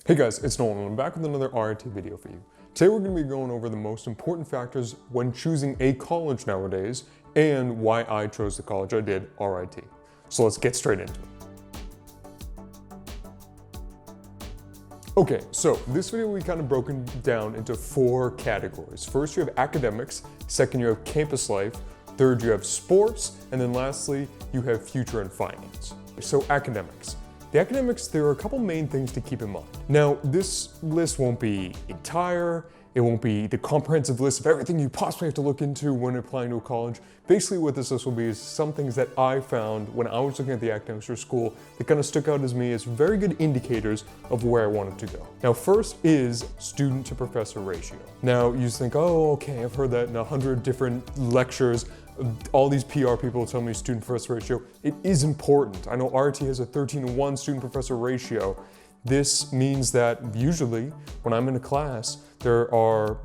Hey guys, it's Nolan and I'm back with another RIT video for you. Today we're going to be going over the most important factors when choosing a college nowadays and why I chose the college I did, RIT. So let's get straight into it. Okay, so this video we kind of broken down into 4 categories. First you have academics, second you have campus life, third you have sports, and then lastly you have future and finance. So academics. The academics, there are a couple main things to keep in mind. Now, this list won't be entire, it won't be the comprehensive list of everything you possibly have to look into when applying to a college. Basically what this list will be is some things that I found when I was looking at the academics for school that kind of stuck out as me as very good indicators of where I wanted to go. Now, first is student to professor ratio. Now, you just think, oh, okay, I've heard that in 100 different lectures. All these PR people tell me student professor ratio. It is important. I know RIT has a 13:1 student professor ratio. This means that usually when I'm in a class, there are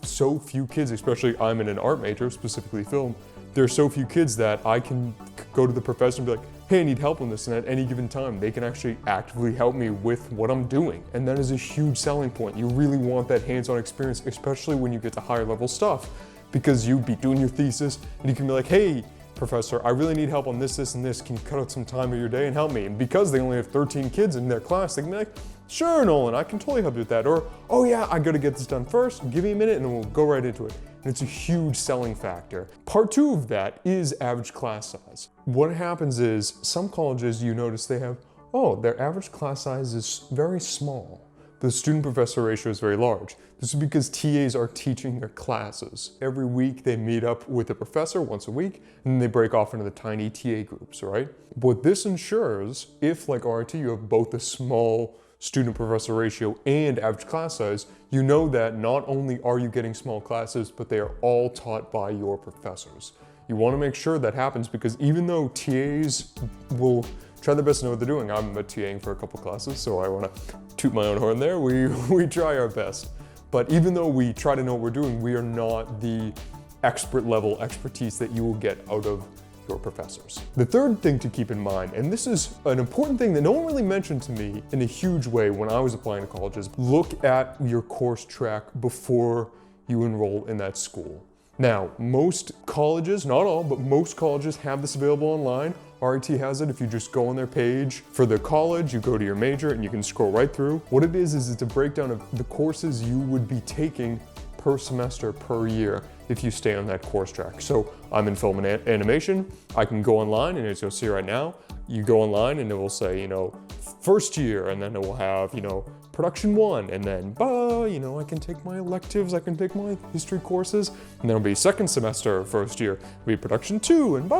so few kids, especially I'm in an art major, specifically film, there are so few kids that I can go to the professor and be like, hey, I need help on this, and at any given time, they can actually actively help me with what I'm doing. And that is a huge selling point. You really want that hands-on experience, especially when you get to higher level stuff, because you'd be doing your thesis and you can be like, hey, professor, I really need help on this, this, and this. Can you cut out some time of your day and help me? And because they only have 13 kids in their class, they can be like, sure, Nolan, I can totally help you with that. Or, oh yeah, I gotta get this done first. Give me a minute and then we'll go right into it. And it's a huge selling factor. Part 2 of that is average class size. What happens is some colleges, you notice they have, oh, their average class size is very small. The student-professor ratio is very large. This is because TAs are teaching their classes. Every week they meet up with a professor once a week, and then they break off into the tiny TA groups, right? What this ensures, if like RIT you have both a small student-professor ratio and average class size, you know that not only are you getting small classes, but they are all taught by your professors. You want to make sure that happens because even though TAs will try their best to know what they're doing. I'm TAing for a couple classes, so I want to toot my own horn there. We try our best. But even though we try to know what we're doing, we are not the expert level expertise that you will get out of your professors. The third thing to keep in mind, and this is an important thing that no one really mentioned to me in a huge way when I was applying to colleges, look at your course track before you enroll in that school. Now, most colleges, not all, but most colleges have this available online. RIT has it. If you just go on their page for the college, you go to your major and you can scroll right through. What it is it's a breakdown of the courses you would be taking per semester, per year, if you stay on that course track. So I'm in film and animation. I can go online and as you'll see right now, you go online and it will say, first year, and then it will have, production 1, and then, I can take my electives, I can take my history courses, and then it'll be second semester, first year, it'll be production 2, and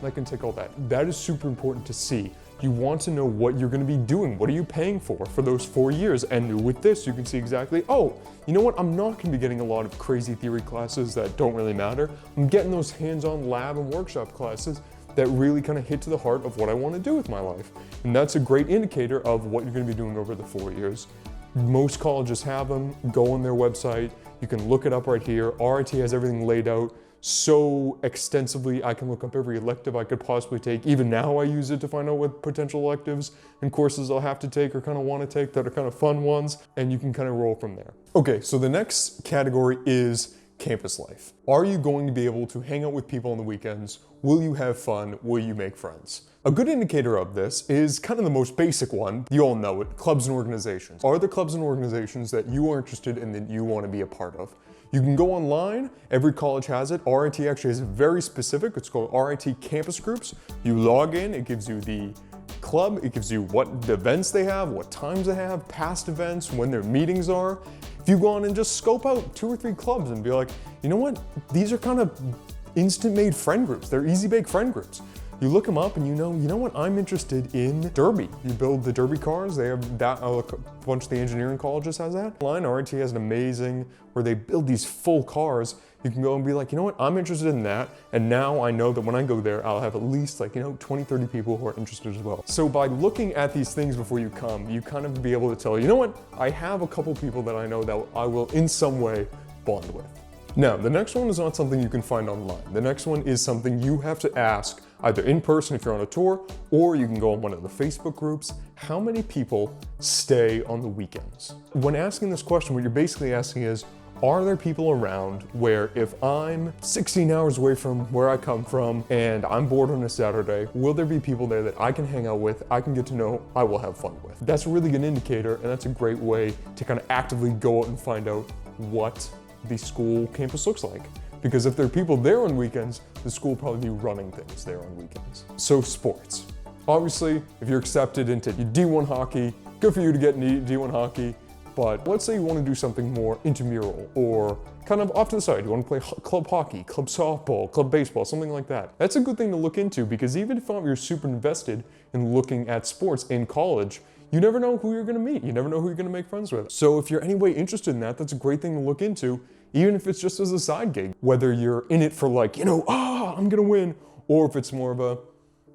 I can take all that. That is super important to see. You want to know what you're going to be doing. What are you paying for those 4 years? And with this, you can see exactly, oh, you know what? I'm not going to be getting a lot of crazy theory classes that don't really matter. I'm getting those hands-on lab and workshop classes that really kind of hit to the heart of what I want to do with my life. And that's a great indicator of what you're going to be doing over the 4 years. Most colleges have them. Go on their website. You can look it up right here. RIT has everything laid out so extensively. I can look up every elective I could possibly take. Even now I use it to find out what potential electives and courses I'll have to take or kind of want to take that are kind of fun ones, and you can kind of roll from there. Okay, so the next category is campus life. Are you going to be able to hang out with people on the weekends? Will you have fun? Will you make friends? A good indicator of this is kind of the most basic one. You all know it, clubs and organizations. Are there clubs and organizations that you are interested in that you want to be a part of? You can go online, every college has it. RIT actually is very specific. It's called RIT Campus Groups. You log in, it gives you the club, it gives you what events they have, what times they have, past events, when their meetings are. If you go on and just scope out 2 or 3 clubs and be like, you know what, these are kind of instant-made friend groups. They're easy-bake friend groups. You look them up and you know what, I'm interested in derby. You build the derby cars. They have that, a bunch of the engineering colleges has that. Line RIT has an amazing, where they build these full cars. You can go and be like, you know what, I'm interested in that. And now I know that when I go there, I'll have at least 20, 30 people who are interested as well. So by looking at these things before you come, you kind of be able to tell, you know what, I have a couple people that I know that I will in some way bond with. Now, the next one is not something you can find online. The next one is something you have to ask either in person if you're on a tour, or you can go on one of the Facebook groups. How many people stay on the weekends? When asking this question, what you're basically asking is, are there people around where if I'm 16 hours away from where I come from and I'm bored on a Saturday, will there be people there that I can hang out with, I can get to know, I will have fun with? That's a really good indicator, and that's a great way to kind of actively go out and find out what the school campus looks like. Because if there are people there on weekends, the school will probably be running things there on weekends. So sports. Obviously, if you're accepted into D1 hockey, good for you to get into D1 hockey. But let's say you want to do something more intramural or kind of off to the side. You want to play club hockey, club softball, club baseball, something like that. That's a good thing to look into, because even if you're super invested in looking at sports in college, you never know who you're going to meet. You never know who you're going to make friends with. So if you're anyway interested in that, that's a great thing to look into, even if it's just as a side gig. Whether you're in it for like, I'm going to win, or if it's more of a,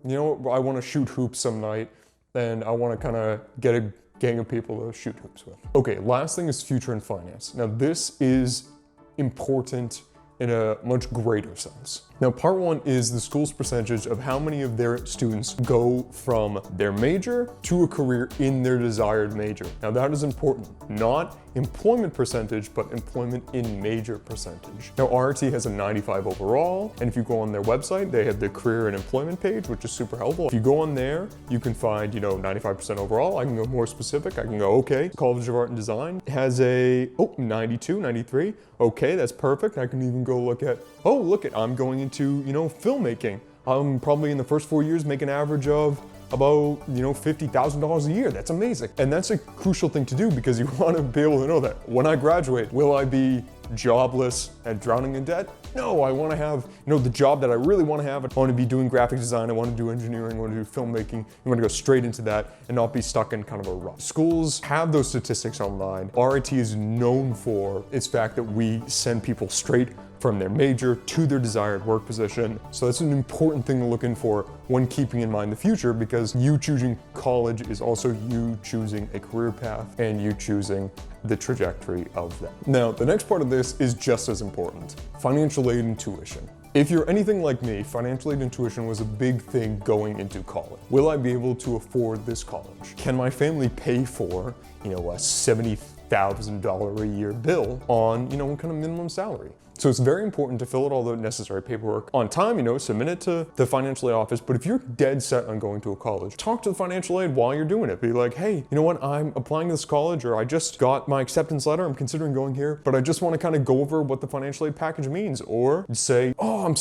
I want to shoot hoops some night and I want to kind of get a gang of people to shoot hoops with. Okay, last thing is future and finance. Now this is important in a much greater sense. Now part one is the school's percentage of how many of their students go from their major to a career in their desired major. Now that is important, not employment percentage, but employment in major percentage. Now RIT has a 95 overall, and if you go on their website, they have the career and employment page, which is super helpful. If you go on there, you can find, 95% overall. I can go more specific. I can go, okay, College of Art and Design has a, 92, 93. Okay, that's perfect. I can even go look at, I'm going into, filmmaking. I'm probably in the first 4 years make an average of about, $50,000 a year. That's amazing. And that's a crucial thing to do, because you want to be able to know that when I graduate, will I be jobless and drowning in debt? No, I want to have, the job that I really want to have. I want to be doing graphic design. I want to do engineering. I want to do filmmaking. I want to go straight into that and not be stuck in kind of a rut. Schools have those statistics online. RIT is known for its fact that we send people straight from their major to their desired work position. So that's an important thing to look in for when keeping in mind the future, because you choosing college is also you choosing a career path and you choosing the trajectory of that. Now, the next part of this is just as important: financial aid and tuition. If you're anything like me, financial aid and tuition was a big thing going into college. Will I be able to afford this college? Can my family pay for, a $70,000 a year bill on, what kind of minimum salary? So it's very important to fill out all the necessary paperwork on time, submit it to the financial aid office. But if you're dead set on going to a college, talk to the financial aid while you're doing it. Be like, hey, you know what, I'm applying to this college, or I just got my acceptance letter, I'm considering going here, but I just want to kind of go over what the financial aid package means. Or say, I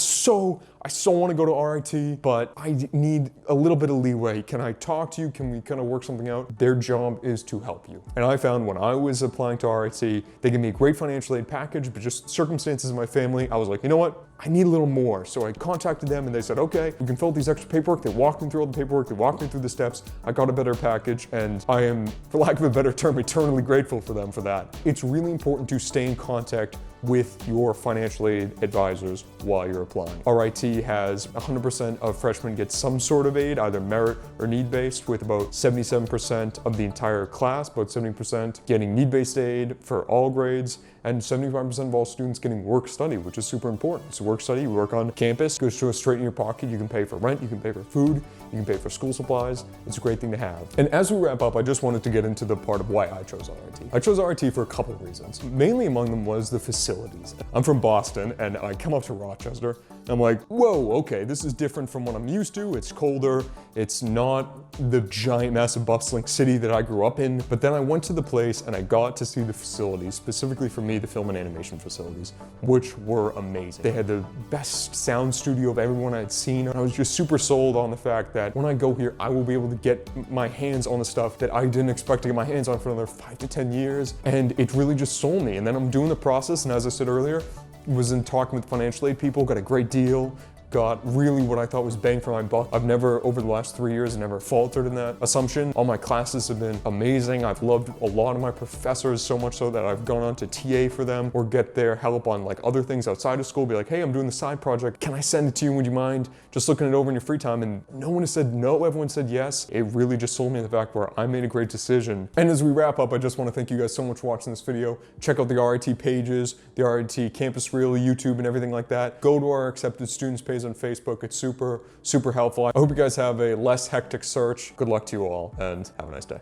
so want to go to RIT, but I need a little bit of leeway. Can I talk to you? Can we kind of work something out? Their job is to help you. And I found when I was applying to RIT, they gave me a great financial aid package, but just circumstances in my family, I was like, you know what? I need a little more. So I contacted them and they said, okay, we can fill out these extra paperwork. They walked me through all the paperwork. They walked me through the steps. I got a better package, and I am, for lack of a better term, eternally grateful for them for that. It's really important to stay in contact with your financial aid advisors while you're applying. RIT has 100% of freshmen get some sort of aid, either merit or need-based, with about 77% of the entire class, about 70% getting need-based aid for all grades, and 75% of all students getting work study, which is super important. So work study, you work on campus, goes straight in your pocket. You can pay for rent, you can pay for food, you can pay for school supplies. It's a great thing to have. And as we wrap up, I just wanted to get into the part of why I chose RIT. I chose RIT for a couple of reasons. Mainly among them was the facilities. I'm from Boston, and I come up to Rochester, and I'm like, whoa, okay, this is different from what I'm used to. It's colder. It's not the giant, massive, bustling city that I grew up in. But then I went to the place and I got to see the facilities, specifically for me, the film and animation facilities, which were amazing. They had the best sound studio of everyone I had seen. I was just super sold on the fact that when I go here, I will be able to get my hands on the stuff that I didn't expect to get my hands on for another 5 to 10 years. And it really just sold me. And then I'm doing the process, and as I said earlier, was in talking with financial aid people, got a great deal, got really what I thought was bang for my buck. I've never, over the last 3 years, never faltered in that assumption. All my classes have been amazing. I've loved a lot of my professors, so much so that I've gone on to TA for them or get their help on like other things outside of school. Be like, hey, I'm doing the side project. Can I send it to you? Would you mind just looking it over in your free time? And no one has said no, everyone said yes. It really just sold me the fact where I made a great decision. And as we wrap up, I just want to thank you guys so much for watching this video. Check out the RIT pages, the RIT Campus Reel, YouTube, and everything like that. Go to our accepted students page communities on Facebook. It's super, super helpful. I hope you guys have a less hectic search. Good luck to you all, and have a nice day.